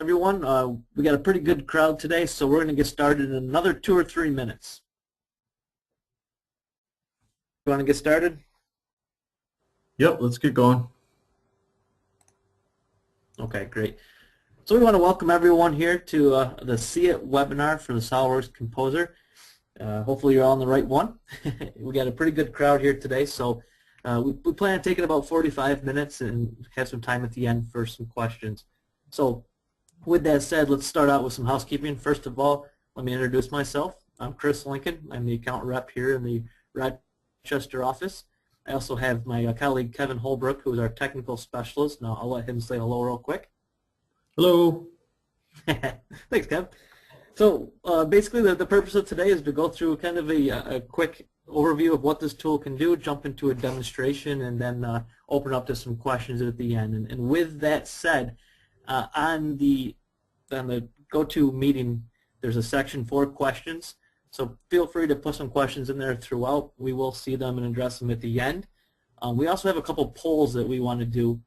Everyone. We got a pretty good crowd today, so we're going to get started in another 2 or 3 minutes. You want to get started? Yep, let's get going. Okay, great. So we want to welcome everyone here to the See It webinar for the SOLIDWORKS Composer. Hopefully you're all on the right one. We got a pretty good crowd here today, so we plan on taking about 45 minutes and have some time at the end for some questions. So with that said, let's start out with some housekeeping. First of all, let me introduce myself. I'm Chris Lincoln. I'm the account rep here in the Rochester office. I also have my colleague Kevin Holbrook, who is our technical specialist. Now I'll let him say hello real quick. Hello. Thanks, Kev. So basically the purpose of today is to go through kind of a quick overview of what this tool can do, jump into a demonstration, and then open up to some questions at the end. And with that said, on the go-to meeting, there's a section for questions. So feel free to put some questions in there throughout. We will see them and address them at the end. We also have a couple polls that we want to do,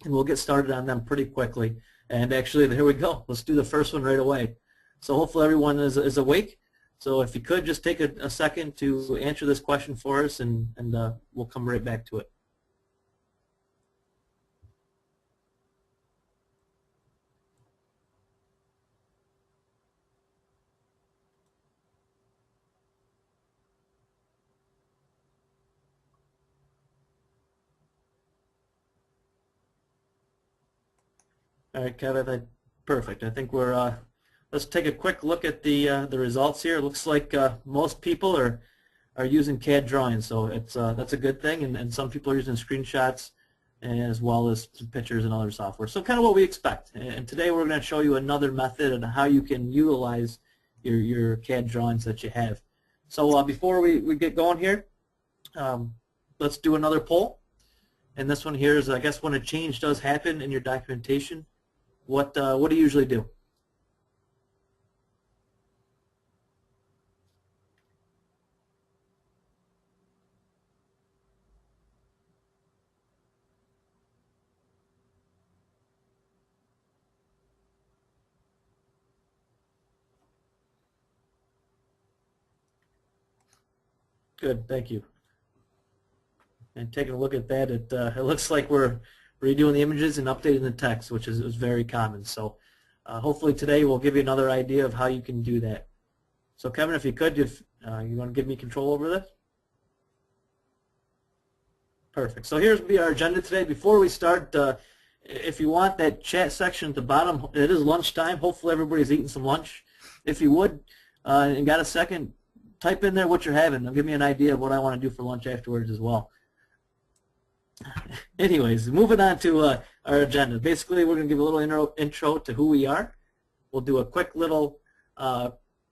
and we'll get started on them pretty quickly. And actually, here we go. Let's do the first one right away. So hopefully everyone is awake. So if you could just take a second to answer this question for us, and we'll come right back to it. All right, Kevin, perfect. I think we're. Let's take a quick look at the results here. It looks like most people are using CAD drawings, so that's a good thing. And some people are using screenshots, as well as some pictures and other software. So kind of what we expect. And today we're going to show you another method on how you can utilize your CAD drawings that you have. So before we get going here, let's do another poll. And this one here is, I guess, when a change does happen in your documentation, what do you usually do? Good, thank you. And taking a look at that, it looks like we're redoing the images and updating the text, which is very common. So hopefully today we'll give you another idea of how you can do that. So Kevin, if you could, you want to give me control over this? Perfect. So here's our agenda today. Before we start, if you want that chat section at the bottom, it is lunchtime. Hopefully everybody's eating some lunch. If you would, and got a second, type in there what you're having. It'll give me an idea of what I want to do for lunch afterwards as well. Anyways, moving on to our agenda. Basically, we're going to give a little intro to who we are. We'll do a quick little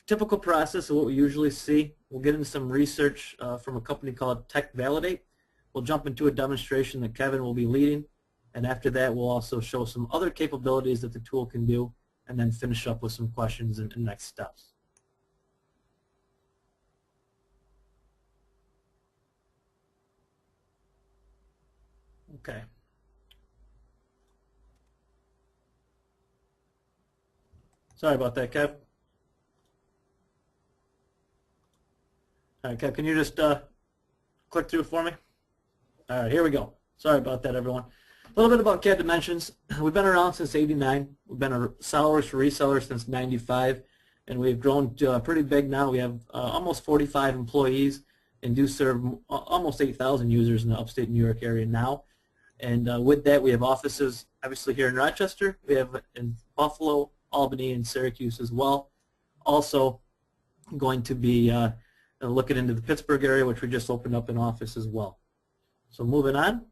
typical process of what we usually see. We'll get into some research from a company called Tech Validate. We'll jump into a demonstration that Kevin will be leading. And after that, we'll also show some other capabilities that the tool can do, and then finish up with some questions and next steps. Okay. Sorry about that, Kev. All right, Kev, can you just click through for me? All right, here we go. Sorry about that, everyone. A little bit about CAD Dimensions. We've been around since '89. We've been a SOLIDWORKS reseller since '95, and we've grown pretty big now. We have almost 45 employees and do serve almost 8,000 users in the upstate New York area now. And with that, we have offices, obviously, here in Rochester. We have in Buffalo, Albany, and Syracuse as well. Also going to be looking into the Pittsburgh area, which we just opened up an office as well. So moving on.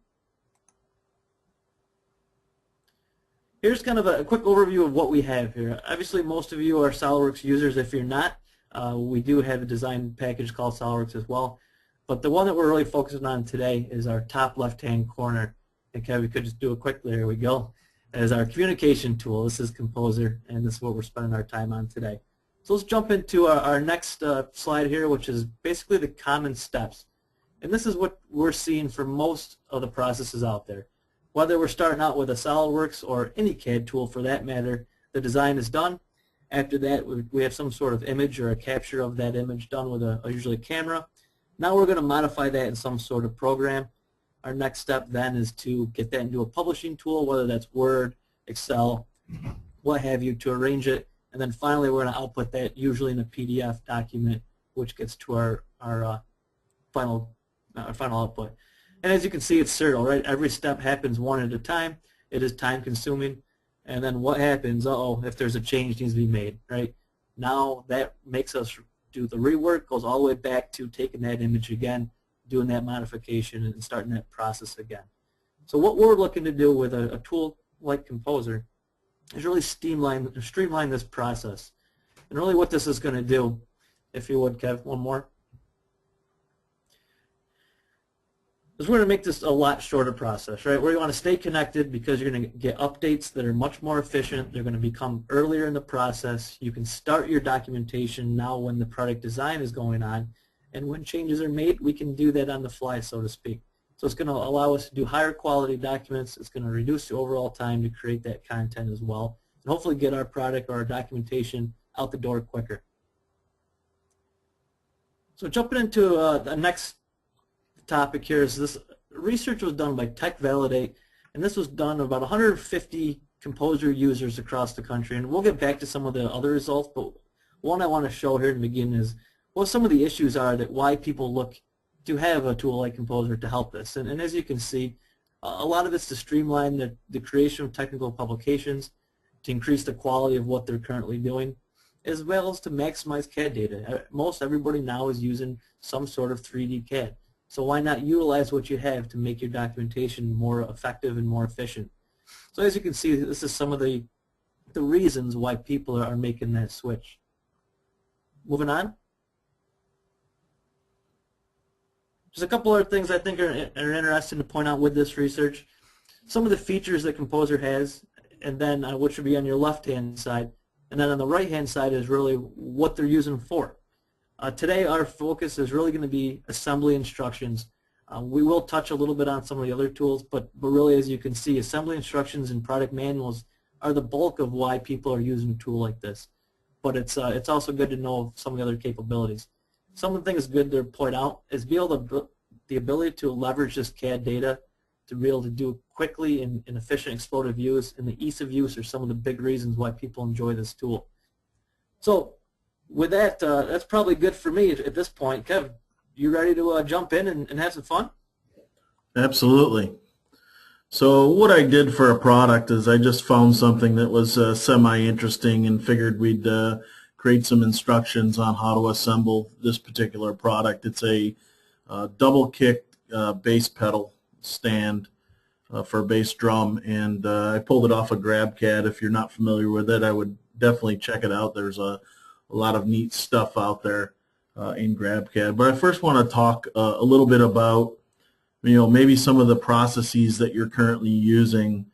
Here's kind of a quick overview of what we have here. Obviously, most of you are SOLIDWORKS users. If you're not, we do have a design package called SOLIDWORKS as well. But the one that we're really focusing on today is our top left-hand corner. Okay, we could just do a quick, there we go, as our communication tool. This is Composer, and this is what we're spending our time on today. So let's jump into our next slide here, which is basically the common steps. And this is what we're seeing for most of the processes out there. Whether we're starting out with a SOLIDWORKS or any CAD tool for that matter, the design is done. After that, we have some sort of image or a capture of that image done with usually a camera. Now we're going to modify that in some sort of program. Our next step then is to get that into a publishing tool, whether that's Word, Excel, what have you, to arrange it. And then finally we're going to output that usually in a PDF document, which gets to our final output. And as you can see, it's serial, right? Every step happens one at a time. It is time consuming. And then what happens, if there's a change needs to be made, right? Now that makes us do the rework, goes all the way back to taking that image again, doing that modification, and starting that process again. So what we're looking to do with a tool like Composer is really streamline this process. And really what this is going to do, if you would, Kev, one more, is we're going to make this a lot shorter process, right? Where you want to stay connected because you're going to get updates that are much more efficient. They're going to become earlier in the process. You can start your documentation now when the product design is going on, and when changes are made, we can do that on the fly, so to speak. So it's going to allow us to do higher quality documents. It's going to reduce the overall time to create that content as well, and hopefully get our product or our documentation out the door quicker. So jumping into the next topic here is this research was done by Tech Validate, and this was done about 150 Composer users across the country, and we'll get back to some of the other results, but one I want to show here in the beginning is what some of the issues are that why people look to have a tool like Composer to help this. And as you can see, a lot of it's to streamline the creation of technical publications, to increase the quality of what they're currently doing, as well as to maximize CAD data. Most everybody now is using some sort of 3D CAD. So why not utilize what you have to make your documentation more effective and more efficient? So as you can see, this is some of the reasons why people are making that switch. Moving on. Just a couple other things I think are interesting to point out with this research. Some of the features that Composer has, and then which would be on your left-hand side, and then on the right-hand side is really what they're using for. Today our focus is really going to be assembly instructions. We will touch a little bit on some of the other tools, but really, as you can see, assembly instructions and product manuals are the bulk of why people are using a tool like this. But it's also good to know some of the other capabilities. Some of the things good to point out is the ability to leverage this CAD data to be able to do quickly and efficient exploded views, and the ease of use are some of the big reasons why people enjoy this tool. So with that, that's probably good for me at this point. Kev, you ready to jump in and have some fun? Absolutely. So what I did for a product is I just found something that was semi-interesting and figured we'd create some instructions on how to assemble this particular product. It's a double-kicked bass pedal stand for a bass drum, and I pulled it off of GrabCAD. If you're not familiar with it, I would definitely check it out. There's a lot of neat stuff out there in GrabCAD. But I first want to talk a little bit about, maybe some of the processes that you're currently using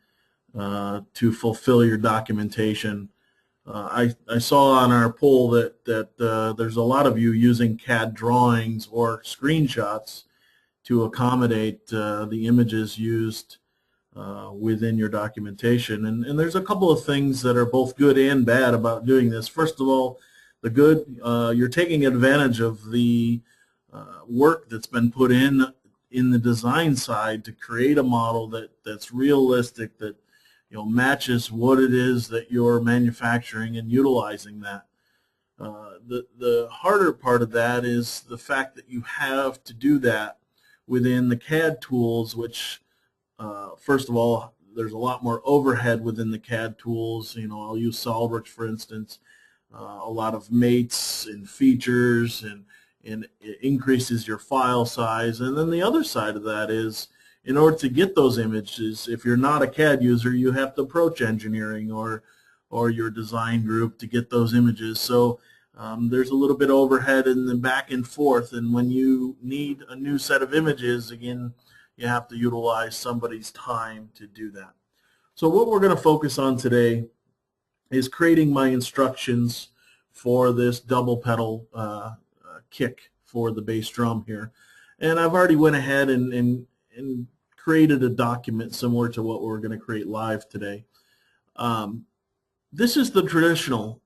to fulfill your documentation. I saw on our poll that there's a lot of you using CAD drawings or screenshots to accommodate the images used within your documentation. And there's a couple of things that are both good and bad about doing this. First of all, the good, you're taking advantage of the work that's been put in the design side to create a model that's realistic, that matches what it is that you're manufacturing, and utilizing that. The harder part of that is the fact that you have to do that within the CAD tools, which first of all, there's a lot more overhead within the CAD tools. I'll use SOLIDWORKS for instance. A lot of mates and features, and it increases your file size. And then the other side of that is, in order to get those images, if you're not a CAD user, you have to approach engineering or your design group to get those images. So there's a little bit of overhead in the back and forth, and when you need a new set of images, again, you have to utilize somebody's time to do that. So what we're going to focus on today is creating my instructions for this double pedal kick for the bass drum here. And I've already went ahead and created a document similar to what we're going to create live today. this is the traditional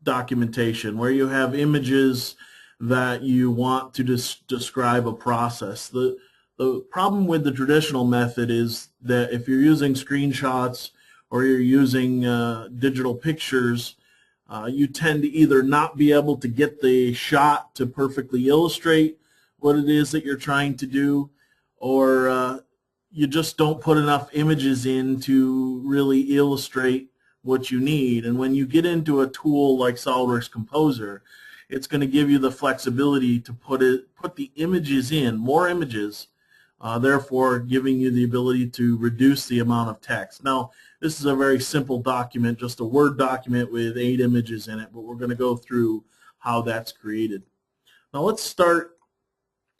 documentation where you have images that you want to describe a process. The problem with the traditional method is that if you're using screenshots or you're using digital pictures, you tend to either not be able to get the shot to perfectly illustrate what it is that you're trying to do, or you just don't put enough images in to really illustrate what you need. And when you get into a tool like SOLIDWORKS Composer, it's going to give you the flexibility to put the images in, more images, therefore giving you the ability to reduce the amount of text. Now, this is a very simple document, just a Word document with 8 images in it, but we're going to go through how that's created. Now let's start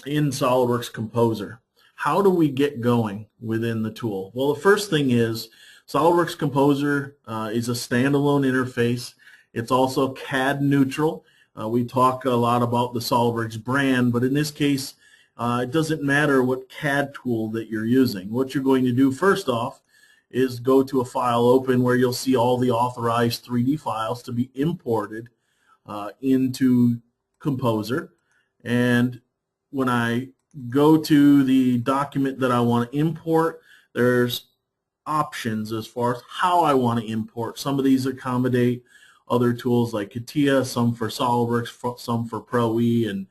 in SOLIDWORKS Composer. How do we get going within the tool? Well, the first thing is SOLIDWORKS Composer is a standalone interface. It's also CAD neutral. We talk a lot about the SOLIDWORKS brand, but in this case, it doesn't matter what CAD tool that you're using. What you're going to do first off is go to a file open where you'll see all the authorized 3D files to be imported into Composer. And when I go to the document that I want to import, there's options as far as how I want to import. Some of these accommodate other tools like CATIA, some for SOLIDWORKS, some for Pro-E and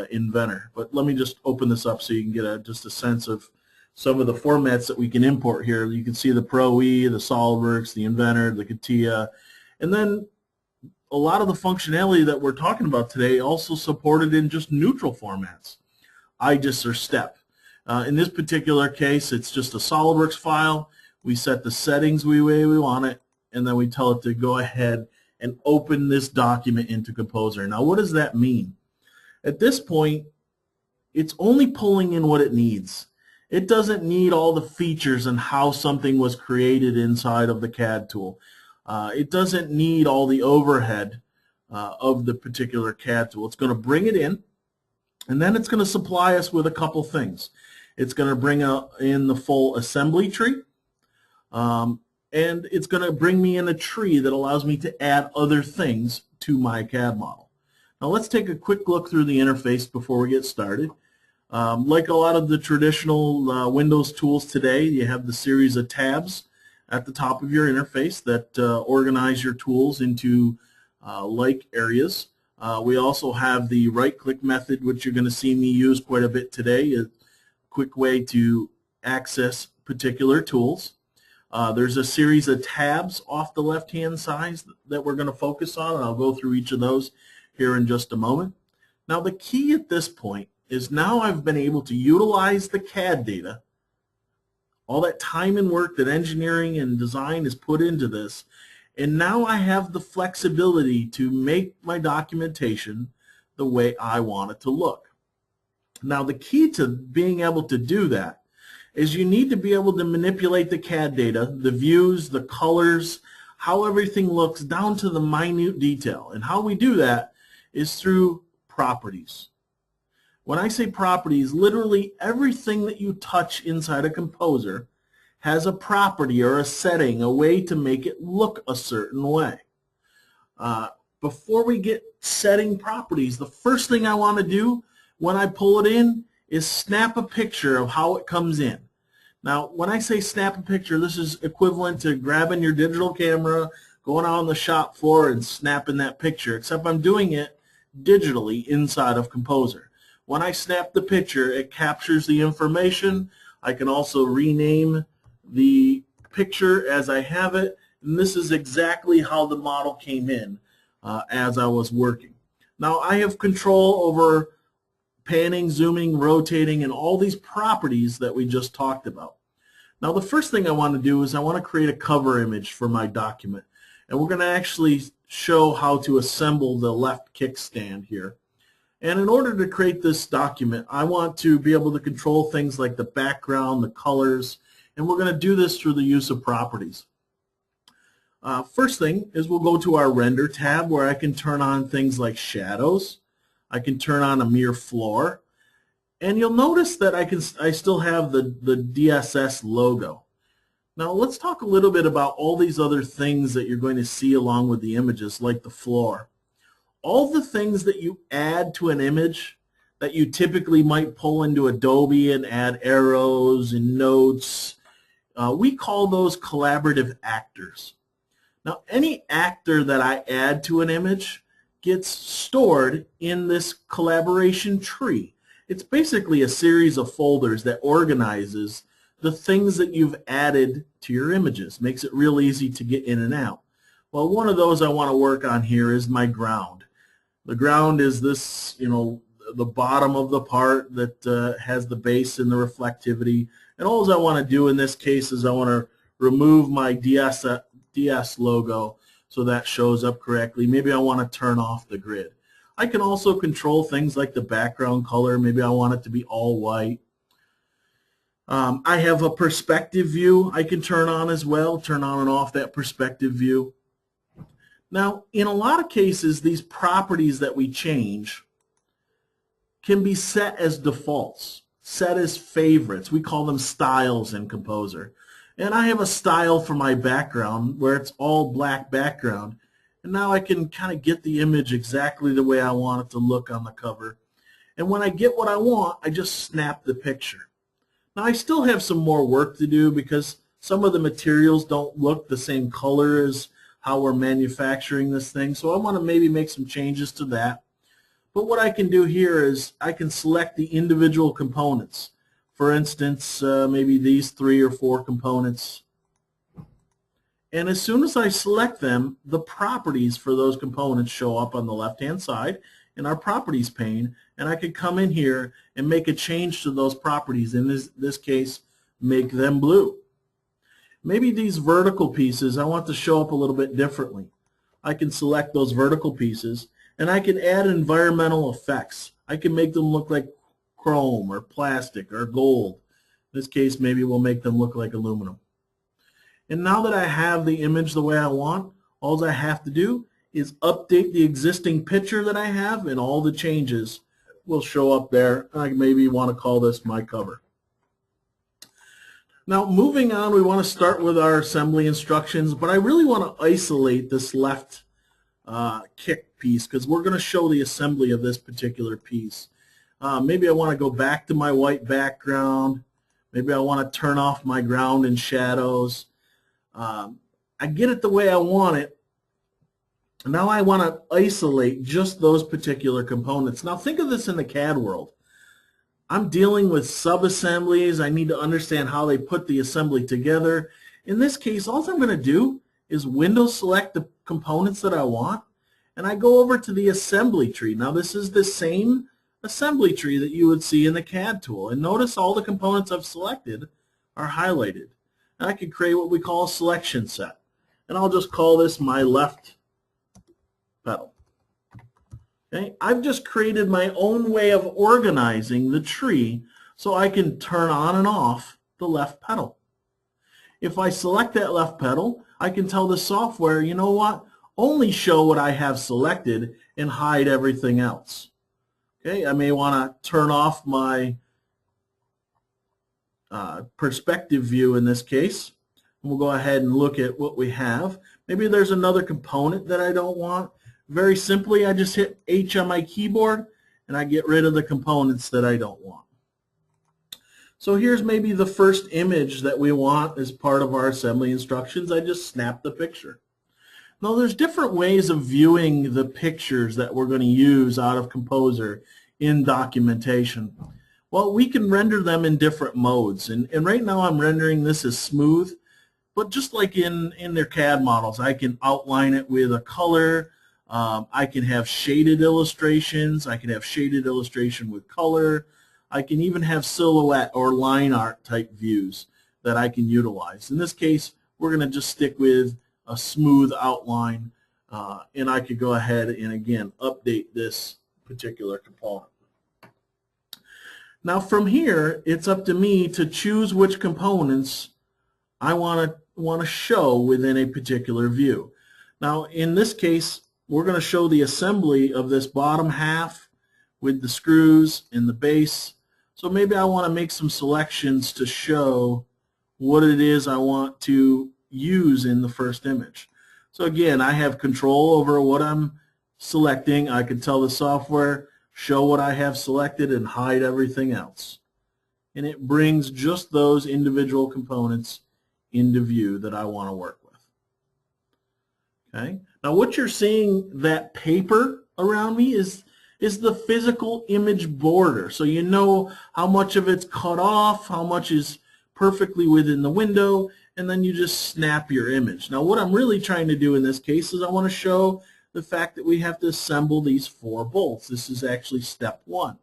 Inventor. But let me just open this up so you can get just a sense of some of the formats that we can import here. You can see the Pro-E, the SOLIDWORKS, the Inventor, the CATIA, and then a lot of the functionality that we're talking about today also supported in just neutral formats, IGES or STEP. In this particular case, it's just a SOLIDWORKS file. We set the settings the way we want it, and then we tell it to go ahead and open this document into Composer. Now, what does that mean? At this point, it's only pulling in what it needs. It doesn't need all the features and how something was created inside of the CAD tool. It doesn't need all the overhead of the particular CAD tool. It's going to bring it in, and then it's going to supply us with a couple things. It's going to bring in the full assembly tree, and it's going to bring me in a tree that allows me to add other things to my CAD model. Now let's take a quick look through the interface before we get started. Like a lot of the traditional Windows tools today, you have the series of tabs at the top of your interface that organize your tools into like areas. We also have the right-click method, which you're going to see me use quite a bit today. A quick way to access particular tools. There's a series of tabs off the left-hand side that we're going to focus on, and I'll go through each of those here in just a moment. Now the key at this point is now I've been able to utilize the CAD data, all that time and work that engineering and design is put into this, and now I have the flexibility to make my documentation the way I want it to look. Now the key to being able to do that is you need to be able to manipulate the CAD data, the views, the colors, how everything looks down to the minute detail. And how we do that is through properties. When I say properties, literally everything that you touch inside a Composer has a property or a setting, a way to make it look a certain way. Before we get setting properties, the first thing I want to do when I pull it in is snap a picture of how it comes in. Now, when I say snap a picture, this is equivalent to grabbing your digital camera, going out on the shop floor and snapping that picture, except I'm doing it digitally inside of Composer. When I snap the picture, it captures the information. I can also rename the picture as I have it, and this is exactly how the model came in as I was working. Now, I have control over panning, zooming, rotating, and all these properties that we just talked about. Now the first thing I want to do is I want to create a cover image for my document, and we're going to actually show how to assemble the left kickstand here. And in order to create this document, I want to be able to control things like the background, the colors, and we're going to do this through the use of properties. First thing is we'll go to our Render tab where I can turn on things like shadows. I can turn on a mere floor, and you'll notice that I still have the DSS logo. Now let's talk a little bit about all these other things that you're going to see along with the images, like the floor. All the things that you add to an image that you typically might pull into Adobe and add arrows and notes, we call those collaborative actors. Now, any actor that I add to an image gets stored in this collaboration tree. It's basically a series of folders that organizes the things that you've added to your images. Makes it real easy to get in and out. Well, one of those I want to work on here is my ground. The ground is this, the bottom of the part that has the base and the reflectivity. And all I want to do in this case is I want to remove my DS logo so that shows up correctly. Maybe I want to turn off the grid. I can also control things like the background color. Maybe I want it to be all white. I have a perspective view I can turn on as well, turn on and off that perspective view. Now, in a lot of cases, these properties that we change can be set as defaults, set as favorites. We call them styles in Composer. And I have a style for my background where it's all black background. And now I can kind of get the image exactly the way I want it to look on the cover. And when I get what I want, I just snap the picture. Now, I still have some more work to do because some of the materials don't look the same color as how we're manufacturing this thing. So I want to maybe make some changes to that. But what I can do here is I can select the individual components. For instance, maybe these 3 or 4 components. And as soon as I select them, the properties for those components show up on the left-hand side in our Properties pane. And I could come in here and make a change to those properties. In this case, make them blue. Maybe these vertical pieces I want to show up a little bit differently. I can select those vertical pieces and I can add environmental effects. I can make them look like chrome or plastic or gold. In this case, maybe we'll make them look like aluminum. And now that I have the image the way I want, all I have to do is update the existing picture that I have, and all the changes will show up there. I maybe want to call this my cover. Now, moving on, we want to start with our assembly instructions, but I really want to isolate this left kick piece because we're going to show the assembly of this particular piece. Maybe I want to go back to my white background. Maybe I want to turn off my ground and shadows. I get it the way I want it. Now I want to isolate just those particular components. Now think of this in the CAD world. I'm dealing with sub-assemblies. I need to understand how they put the assembly together. In this case, all I'm going to do is window select the components that I want, and I go over to the assembly tree. Now this is the same assembly tree that you would see in the CAD tool. And notice all the components I've selected are highlighted. And I can create what we call a selection set. And I'll just call this my left pedal. Okay? I've just created my own way of organizing the tree so I can turn on and off the left pedal. If I select that left pedal, I can tell the software, you know what, only show what I have selected and hide everything else. Okay, I may want to turn off my perspective view in this case. We'll go ahead and look at what we have. Maybe there's another component that I don't want. Very simply, I just hit H on my keyboard and I get rid of the components that I don't want. So here's maybe the first image that we want as part of our assembly instructions. I just snap the picture. Now there's different ways of viewing the pictures that we're going to use out of Composer in documentation. Well, we can render them in different modes, and right now I'm rendering this as smooth, but just like in their CAD models, I can outline it with a color. I can have shaded illustrations. I can have shaded illustration with color. I can even have silhouette or line art type views that I can utilize. In this case, we're going to just stick with a smooth outline, and I could go ahead and again update this particular component. Now from here, it's up to me to choose which components I want to show within a particular view. Now in this case, we're going to show the assembly of this bottom half with the screws and the base. So maybe I want to make some selections to show what it is I want to use in the first image. So again, I have control over what I'm selecting. I can tell the software, show what I have selected and hide everything else. And it brings just those individual components into view that I want to work with. Okay. Now what you're seeing, that paper around me, is the physical image border. So you know how much of it's cut off, how much is perfectly within the window, and then you just snap your image. Now what I'm really trying to do in this case is I want to show the fact that we have to assemble these 4 bolts. This is actually step 1.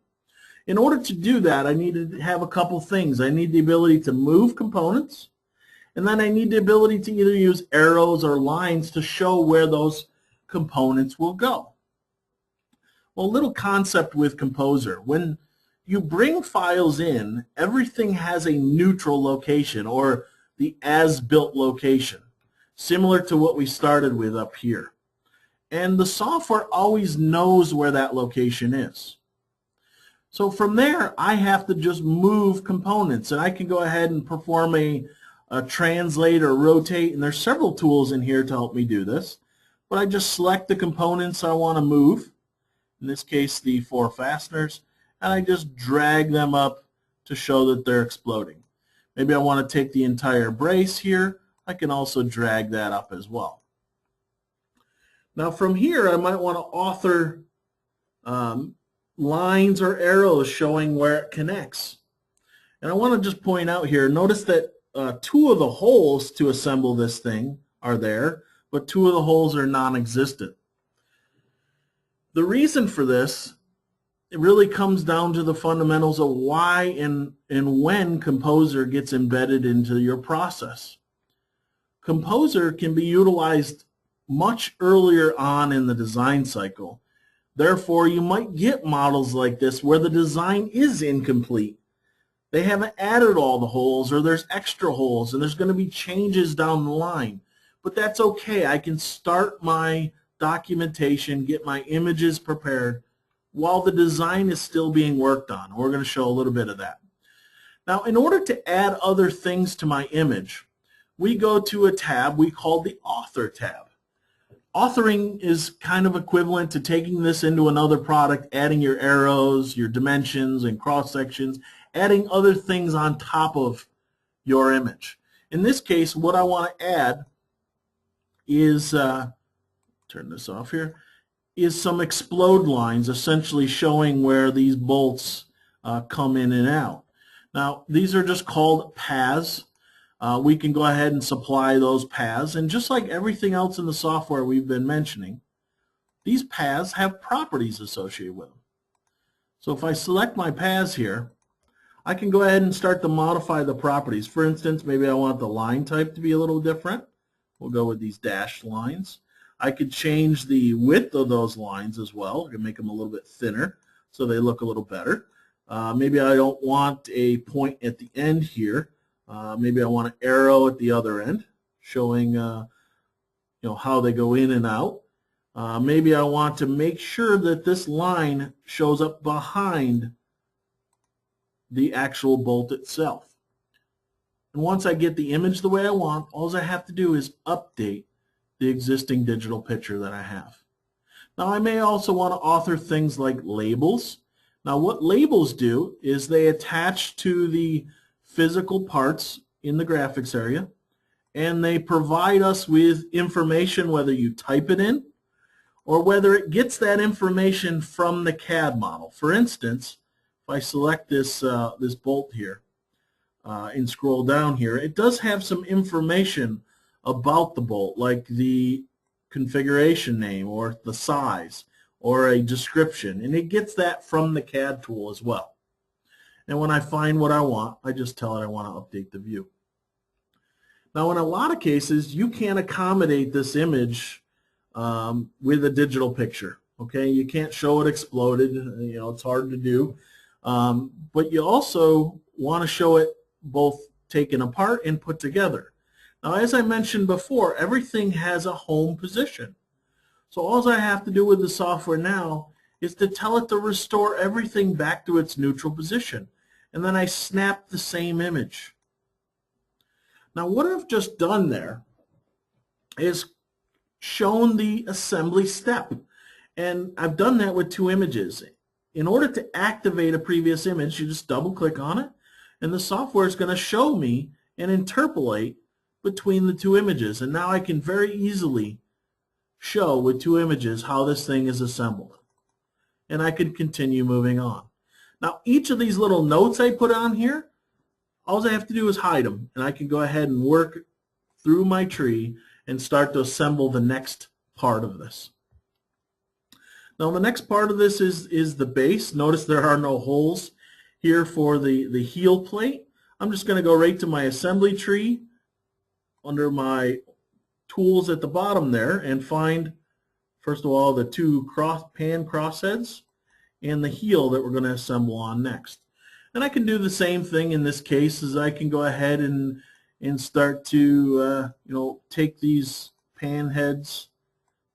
In order to do that, I need to have a couple things. I need the ability to move components, and then I need the ability to either use arrows or lines to show where those components will go. Well, a little concept with Composer. When you bring files in, everything has a neutral location, or the as-built location, similar to what we started with up here. And the software always knows where that location is. So from there, I have to just move components, and I can go ahead and perform a translate or rotate, and there's several tools in here to help me do this. But I just select the components I want to move, in this case the 4 fasteners, and I just drag them up to show that they're exploding. Maybe I want to take the entire brace here. I can also drag that up as well. Now from here, I might want to author lines or arrows showing where it connects. And I want to just point out here, notice that 2 of the holes to assemble this thing are there, but 2 of the holes are non-existent. The reason for this, it really comes down to the fundamentals of why and when Composer gets embedded into your process. Composer can be utilized much earlier on in the design cycle. Therefore, you might get models like this where the design is incomplete. They haven't added all the holes, or there's extra holes, and there's going to be changes down the line. But that's okay. I can start my documentation, get my images prepared while the design is still being worked on. We're going to show a little bit of that. Now, in order to add other things to my image, we go to a tab we call the Author tab. Authoring is kind of equivalent to taking this into another product, adding your arrows, your dimensions, and cross-sections, adding other things on top of your image. In this case, what I want to add is, turn this off here, is some explode lines, essentially showing where these bolts come in and out. Now, these are just called paths. We can go ahead and supply those paths, and just like everything else in the software we've been mentioning, these paths have properties associated with them. So if I select my paths here, I can go ahead and start to modify the properties. For instance, maybe I want the line type to be a little different. We'll go with these dashed lines. I could change the width of those lines as well. I can make them a little bit thinner so they look a little better. Maybe I don't want a point at the end here. Maybe I want an arrow at the other end showing how they go in and out. Maybe I want to make sure that this line shows up behind the actual bolt itself. And once I get the image the way I want, all I have to do is update the existing digital picture that I have. Now I may also want to author things like labels. Now what labels do is they attach to the physical parts in the graphics area, and they provide us with information, whether you type it in or whether it gets that information from the CAD model. For instance, if I select this bolt here and scroll down here, it does have some information about the bolt, like the configuration name or the size or a description, and it gets that from the CAD tool as well. And when I find what I want, I just tell it I want to update the view. Now in a lot of cases, you can't accommodate this image with a digital picture. Okay, you can't show it exploded, it's hard to do. But you also want to show it both taken apart and put together. Now as I mentioned before, everything has a home position. So all I have to do with the software now is to tell it to restore everything back to its neutral position. And then I snap the same image. Now what I've just done there is shown the assembly step. And I've done that with two images. In order to activate a previous image, you just double click on it, and the software is going to show me and interpolate between the two images. And now I can very easily show with two images how this thing is assembled. And I can continue moving on. Now each of these little notes I put on here, all I have to do is hide them, and I can go ahead and work through my tree and start to assemble the next part of this. Now the next part of this is the base. Notice there are no holes here for the heel plate. I'm just going to go right to my assembly tree under my tools at the bottom there and find, first of all, the two pan crossheads and the heel that we're going to assemble on next. And I can do the same thing in this case, as I can go ahead and start to take these pan heads,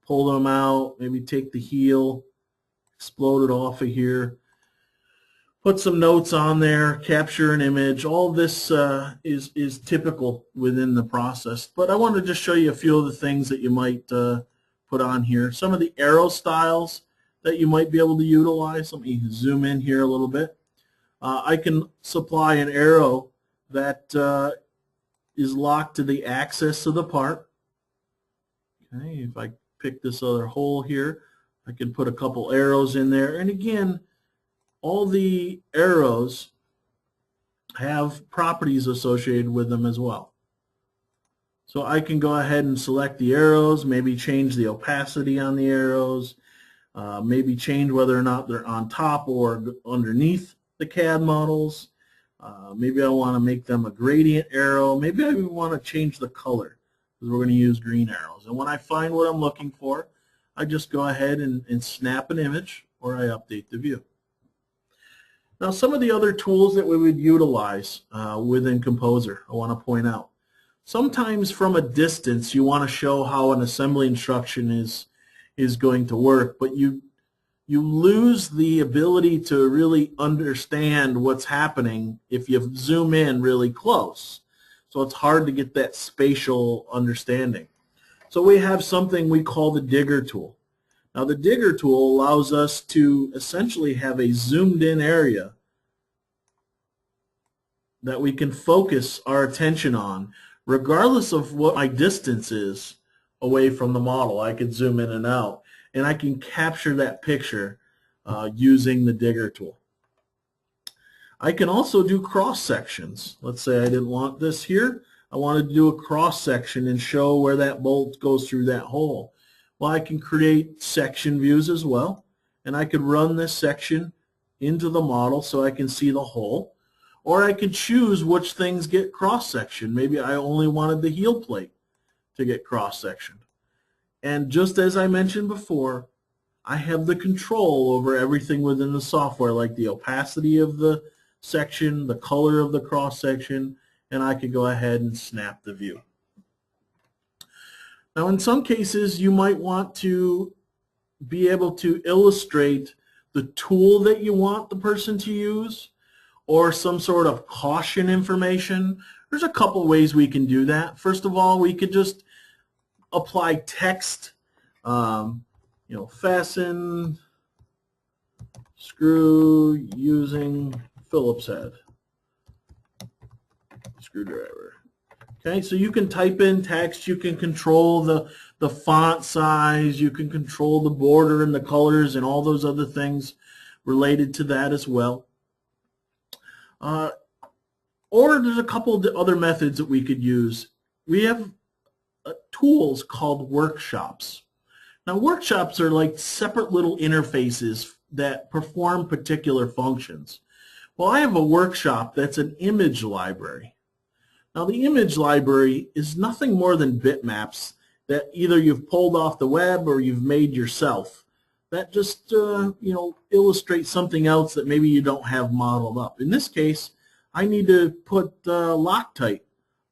pull them out, maybe take the heel, explode it off of here, put some notes on there, capture an image. All this is typical within the process. But I wanted to just show you a few of the things that you might put on here. Some of the arrow styles that you might be able to utilize. Let me zoom in here a little bit. I can supply an arrow that is locked to the axis of the part. Okay, if I pick this other hole here, I can put a couple arrows in there. And again, all the arrows have properties associated with them as well. So I can go ahead and select the arrows, maybe change the opacity on the arrows, maybe change whether or not they're on top or underneath the CAD models. Maybe I want to make them a gradient arrow. Maybe I even want to change the color, because we're going to use green arrows. And when I find what I'm looking for, I just go ahead and snap an image, or I update the view. Now some of the other tools that we would utilize within Composer, I want to point out. Sometimes from a distance you want to show how an assembly instruction is going to work, but you lose the ability to really understand what's happening if you zoom in really close. So it's hard to get that spatial understanding. So we have something we call the digger tool. Now the digger tool allows us to essentially have a zoomed in area that we can focus our attention on regardless of what my distance is away from the model. I can zoom in and out, and I can capture that picture using the digger tool. I can also do cross sections. Let's say I didn't want this here. I wanted to do a cross section and show where that bolt goes through that hole. Well, I can create section views as well, and I could run this section into the model so I can see the hole. Or I could choose which things get cross-sectioned. Maybe I only wanted the heel plate to get cross-sectioned. And just as I mentioned before, I have the control over everything within the software, like the opacity of the section, the color of the cross-section, and I could go ahead and snap the view. Now in some cases you might want to be able to illustrate the tool that you want the person to use, or some sort of caution information. There's a couple ways we can do that. First of all, we could just apply text, fasten screw using Phillips head screwdriver. Okay, so you can type in text, you can control the font size, you can control the border and the colors and all those other things related to that as well. Or there's a couple of other methods that we could use. We have tools called workshops. Now workshops are like separate little interfaces that perform particular functions. Well, I have a workshop that's an image library. Now the image library is nothing more than bitmaps that either you've pulled off the web or you've made yourself. That just illustrates something else that maybe you don't have modeled up. In this case, I need to put Loctite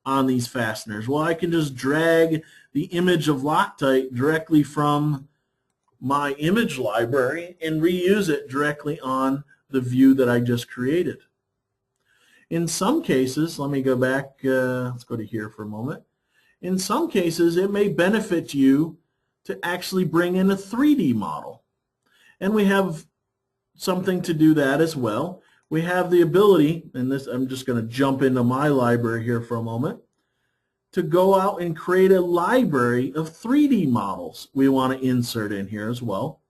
on these fasteners. Well, I can just drag the image of Loctite directly from my image library and reuse it directly on the view that I just created. In some cases, let me go back, let's go to here for a moment. In some cases, it may benefit you to actually bring in a 3D model. And we have something to do that as well. We have the ability, and this, I'm just going to jump into my library here for a moment, to go out and create a library of 3D models we want to insert in here as well.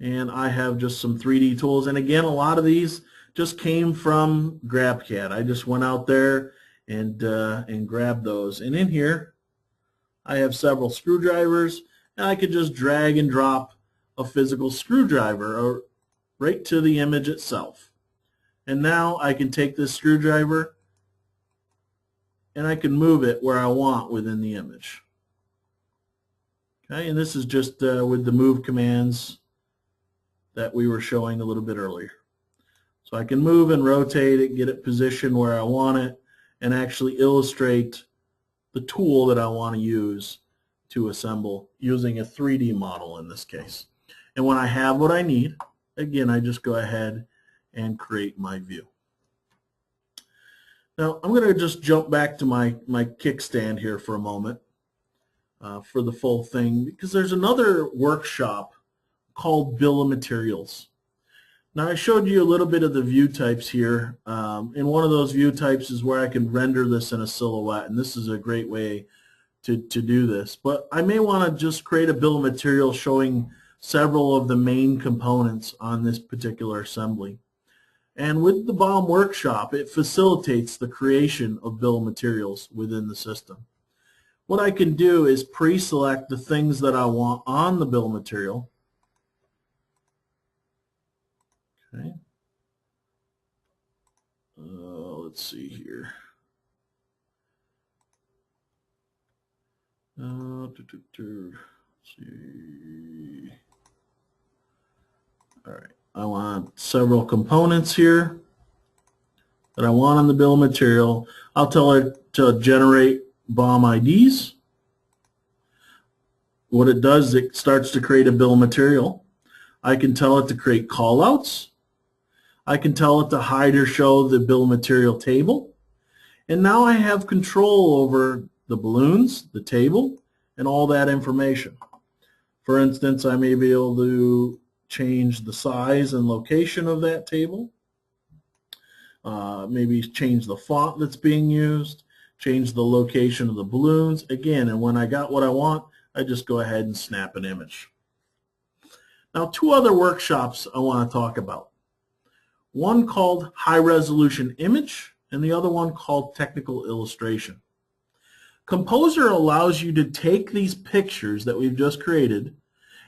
And I have just some 3D tools. And again, a lot of these just came from GrabCAD. I just went out there and grabbed those. And in here, I have several screwdrivers, and I could just drag and drop a physical screwdriver right to the image itself. And now I can take this screwdriver and I can move it where I want within the image. Okay, and this is just with the move commands that we were showing a little bit earlier. So I can move and rotate it, get it positioned where I want it, and actually illustrate the tool that I want to use to assemble using a 3D model in this case. And when I have what I need, again, I just go ahead and create my view. Now, I'm going to just jump back to my kickstand here for a moment for the full thing, because there's another workshop called Bill of Materials. Now, I showed you a little bit of the view types here, and one of those view types is where I can render this in a silhouette, and this is a great way to do this. But I may want to just create a bill of materials showing several of the main components on this particular assembly. And with the BOM workshop, it facilitates the creation of bill of materials within the system. What I can do is pre-select the things that I want on the bill of material. Okay. Let's see here. Let's see. All right. I want several components here that I want on the bill of material. I'll tell it to generate BOM IDs. What it does, it starts to create a bill of material. I can tell it to create callouts. I can tell it to hide or show the bill of material table. And now I have control over the balloons, the table, and all that information. For instance, I may be able to change the size and location of that table, maybe change the font that's being used, change the location of the balloons. Again, and when I got what I want, I just go ahead and snap an image. Now, two other workshops I want to talk about. One called High Resolution Image, and the other one called Technical Illustration. Composer allows you to take these pictures that we've just created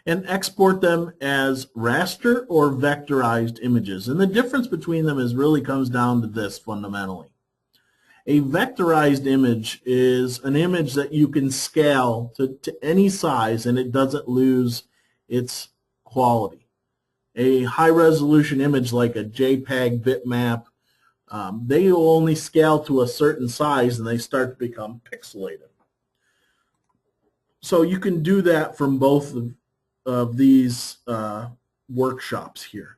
and export them as raster or vectorized images. And the difference between them really comes down to this fundamentally. A vectorized image is an image that you can scale to any size and it doesn't lose its quality. A high-resolution image like a JPEG bitmap, they will only scale to a certain size and they start to become pixelated. So you can do that from both of these workshops here.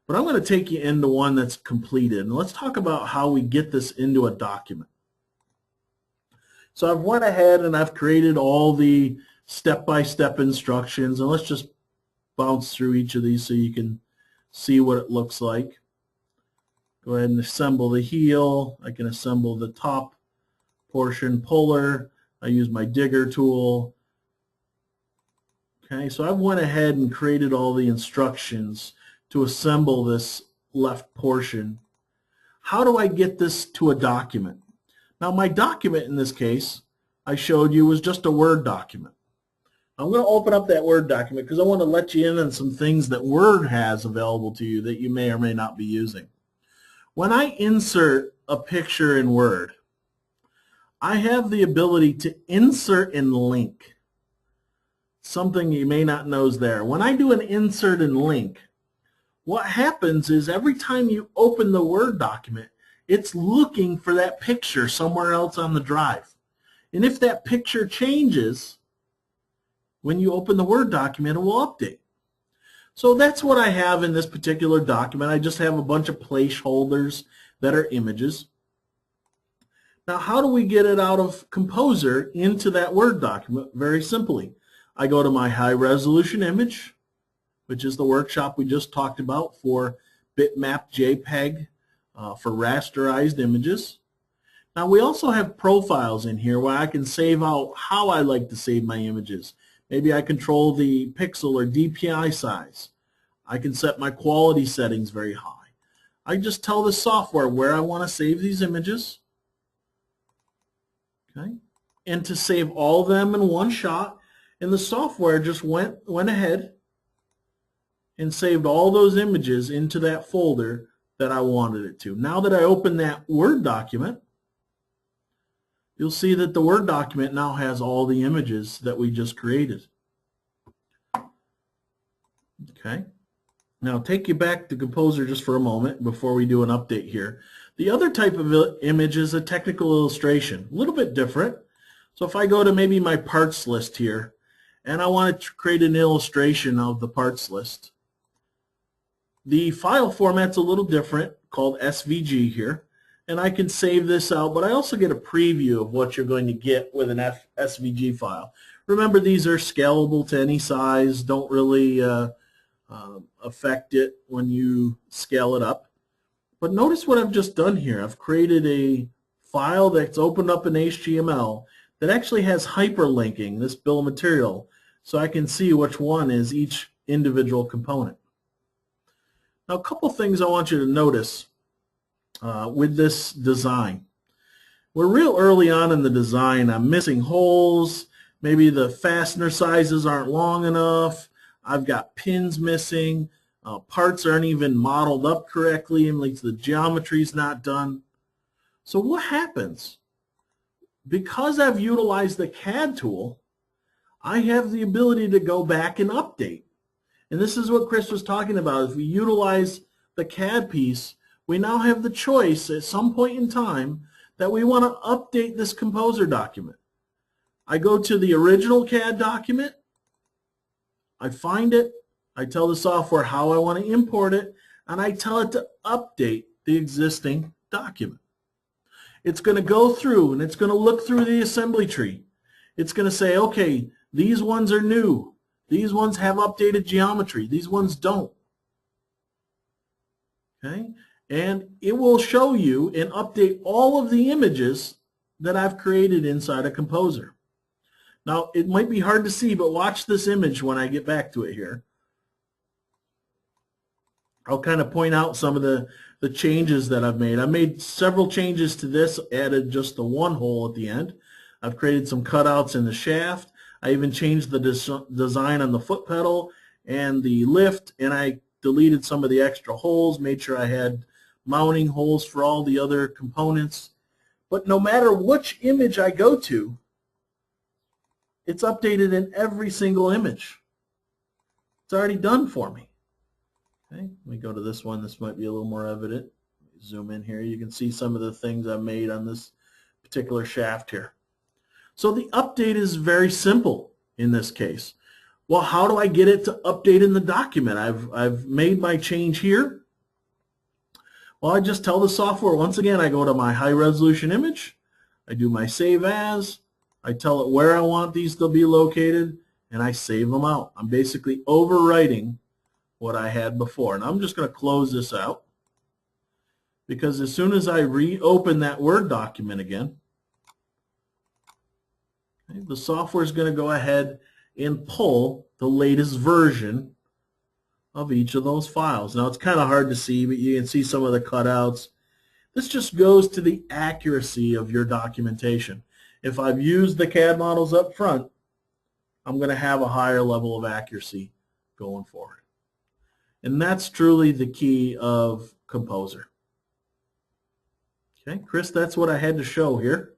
But I'm going to take you into one that's completed, and let's talk about how we get this into a document. So I've went ahead and I've created all the step-by-step instructions, and let's just bounce through each of these so you can see what it looks like. Go ahead and assemble the heel. I can assemble the top portion puller. I use my digger tool. Okay, so I've went ahead and created all the instructions to assemble this left portion. How do I get this to a document? Now, my document in this case I showed you was just a Word document. I'm going to open up that Word document because I want to let you in on some things that Word has available to you that you may or may not be using. When I insert a picture in Word, I have the ability to insert and link. Something you may not know is there. When I do an insert and link, what happens is every time you open the Word document, it's looking for that picture somewhere else on the drive. And if that picture changes, when you open the Word document, it will update. So that's what I have in this particular document. I just have a bunch of placeholders that are images. Now, how do we get it out of Composer into that Word document? Very simply. I go to my high resolution image, which is the workshop we just talked about for bitmap JPEG for rasterized images. Now, we also have profiles in here where I can save out how I like to save my images. Maybe I control the pixel or DPI size. I can set my quality settings very high. I just tell the software where I want to save these images. Okay, and to save all of them in one shot, and the software just went ahead and saved all those images into that folder that I wanted it to. Now that I open that Word document, you'll see that the Word document now has all the images that we just created. Okay, now take you back to Composer just for a moment before we do an update here. The other type of image is a technical illustration, a little bit different. So if I go to maybe my parts list here, and I want to create an illustration of the parts list, the file format's a little different, called SVG here, and I can save this out, but I also get a preview of what you're going to get with an SVG file. Remember, these are scalable to any size, don't really affect it when you scale it up. But notice what I've just done here. I've created a file that's opened up in HTML that actually has hyperlinking, this bill of material, so I can see which one is each individual component. Now, a couple things I want you to notice with this design. We're real early on in the design. I'm missing holes. Maybe the fastener sizes aren't long enough. I've got pins missing. Parts aren't even modeled up correctly, and like the geometry's not done. So what happens? Because I've utilized the CAD tool, I have the ability to go back and update. And this is what Chris was talking about. If we utilize the CAD piece, we now have the choice at some point in time that we want to update this Composer document. I go to the original CAD document, I find it, I tell the software how I want to import it, and I tell it to update the existing document. It's going to go through and it's going to look through the assembly tree. It's going to say, okay, these ones are new. These ones have updated geometry. These ones don't. Okay? And it will show you and update all of the images that I've created inside a Composer. Now, it might be hard to see, but watch this image when I get back to it here. I'll kind of point out some of the changes that I've made. I made several changes to this, added just the one hole at the end. I've created some cutouts in the shaft. I even changed the design on the foot pedal and the lift, and I deleted some of the extra holes, made sure I had mounting holes for all the other components. But no matter which image I go to, it's updated in every single image. It's already done for me. Okay, let me go to this one. This might be a little more evident. Zoom in here. You can see some of the things I've made on this particular shaft here. So the update is very simple in this case. Well, how do I get it to update in the document? I've made my change here. Well, I just tell the software, once again, I go to my high resolution image, I do my save as, I tell it where I want these to be located, and I save them out. I'm basically overwriting what I had before. And I'm just going to close this out, because as soon as I reopen that Word document again, okay, the software is going to go ahead and pull the latest version of each of those files. Now, it's kind of hard to see, but you can see some of the cutouts. This just goes to the accuracy of your documentation. If I've used the CAD models up front, I'm going to have a higher level of accuracy going forward. And that's truly the key of Composer. Okay, Chris, that's what I had to show here.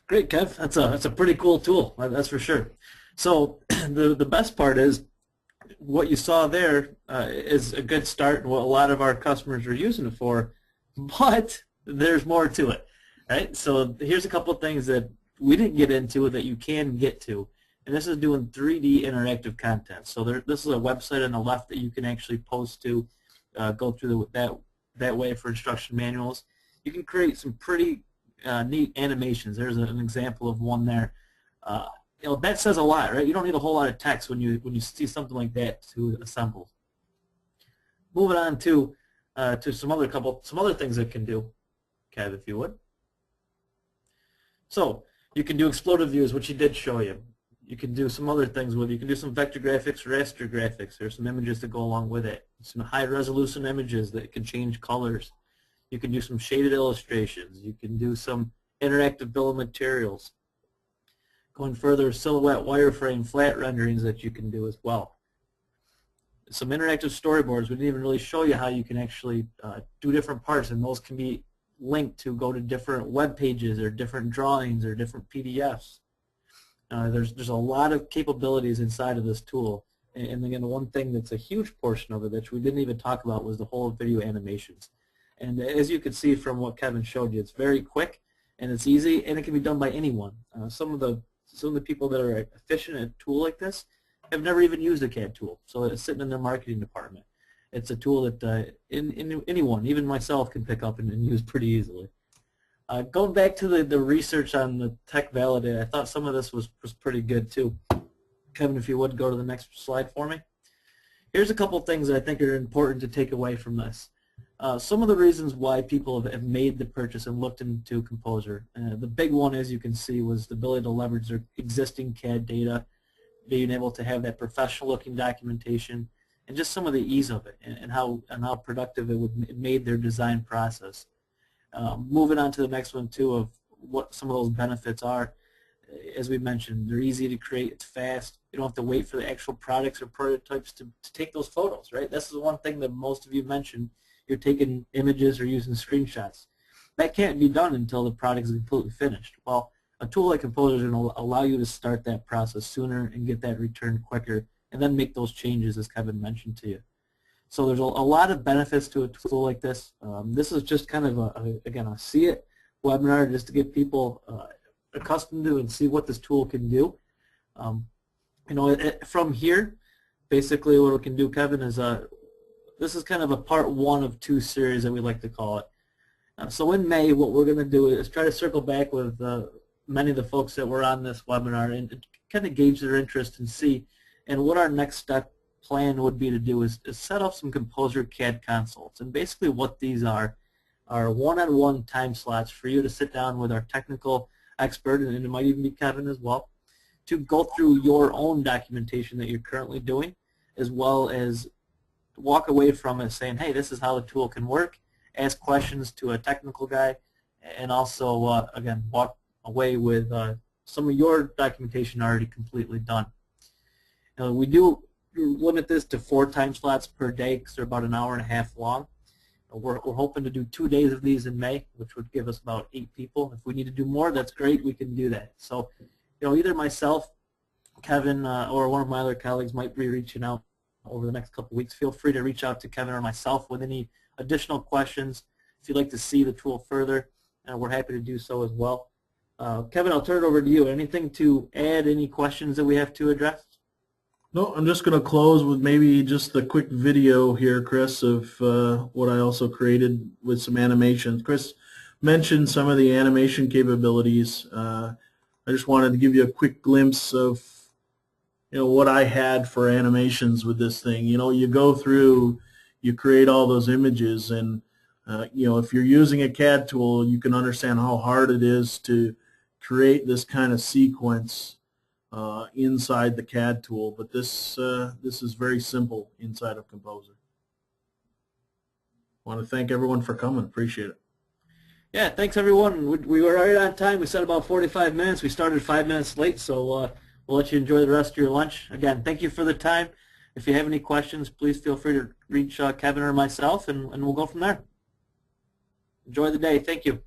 Great, Kev. That's a pretty cool tool, that's for sure. So the best part is what you saw there is a good start and what a lot of our customers are using it for, but there's more to it, right? So here's a couple of things that we didn't get into that you can get to and this is doing 3D interactive content. So this is a website on the left that you can actually post to, go through that way for instruction manuals. You can create some pretty neat animations. There's an example of one there. That says a lot, right? You don't need a whole lot of text when you see something like that to assemble. Moving on to some other things it can do, Kev, if you would. So you can do exploded views, which he did show you. You can do some other things with it. You can do some vector graphics, raster graphics. There's some images that go along with it. Some high resolution images that can change colors. You can do some shaded illustrations. You can do some interactive bill of materials. Going further, silhouette, wireframe, flat renderings that you can do as well. Some interactive storyboards. We didn't even really show you how you can actually do different parts, and those can be linked to go to different web pages or different drawings or different PDFs. There's a lot of capabilities inside of this tool, and again, the one thing that's a huge portion of it that we didn't even talk about was the whole video animations. And as you can see from what Kevin showed you, it's very quick and it's easy, and it can be done by anyone. Some of the people that are efficient at a tool like this have never even used a CAD tool, so it's sitting in their marketing department. It's a tool that anyone, even myself, can pick up and use pretty easily. Going back to the research on the Tech Validate, I thought some of this was pretty good too. Kevin, if you would go to the next slide for me. Here's a couple things that I think are important to take away from this. Some of the reasons why people have made the purchase and looked into Composer. The big one, as you can see, was the ability to leverage their existing CAD data, being able to have that professional-looking documentation, and just some of the ease of it and how productive it made their design process. Moving on to the next one too, of what some of those benefits are. As we mentioned, they're easy to create, it's fast, you don't have to wait for the actual products or prototypes to take those photos, right? This is one thing that most of you mentioned, you're taking images or using screenshots. That can't be done until the product is completely finished. Well, a tool like Composer is going to allow you to start that process sooner and get that return quicker, and then make those changes as Kevin mentioned to you. So there's a lot of benefits to a tool like this. This is just kind of again, a see it webinar just to get people accustomed to and see what this tool can do. From here, basically what it can do, Kevin, is this is kind of a part 1 of 2 series that we like to call it. So in May, what we're going to do is try to circle back with many of the folks that were on this webinar and kind of gauge their interest and see, and what our next step plan would be to do is set up some Composer CAD consults. And basically what these are one-on-one time slots for you to sit down with our technical expert, and it might even be Kevin as well, to go through your own documentation that you're currently doing, as well as walk away from it saying, hey, this is how the tool can work, ask questions to a technical guy, and also, again, walk away with some of your documentation already completely done. We do limit this to 4 time slots per day because they're about an hour and a half long. We're hoping to do 2 days of these in May, which would give us about 8 people. If we need to do more, that's great. We can do that. So, either myself, Kevin, or one of my other colleagues might be reaching out over the next couple of weeks. Feel free to reach out to Kevin or myself with any additional questions. If you'd like to see the tool further, we're happy to do so as well. Kevin, I'll turn it over to you. Anything to add? Any questions that we have to address? No, I'm just going to close with maybe just a quick video here, Chris, of what I also created with some animations. Chris mentioned some of the animation capabilities. I just wanted to give you a quick glimpse of what I had for animations with this thing. You go through, you create all those images, and if you're using a CAD tool, you can understand how hard it is to create this kind of sequence inside the CAD tool, but this is very simple inside of Composer. I want to thank everyone for coming. Appreciate it. Yeah, thanks everyone. We were right on time. We said about 45 minutes. We started 5 minutes late, so we'll let you enjoy the rest of your lunch. Again, thank you for the time. If you have any questions, please feel free to reach Kevin or myself, and we'll go from there. Enjoy the day. Thank you.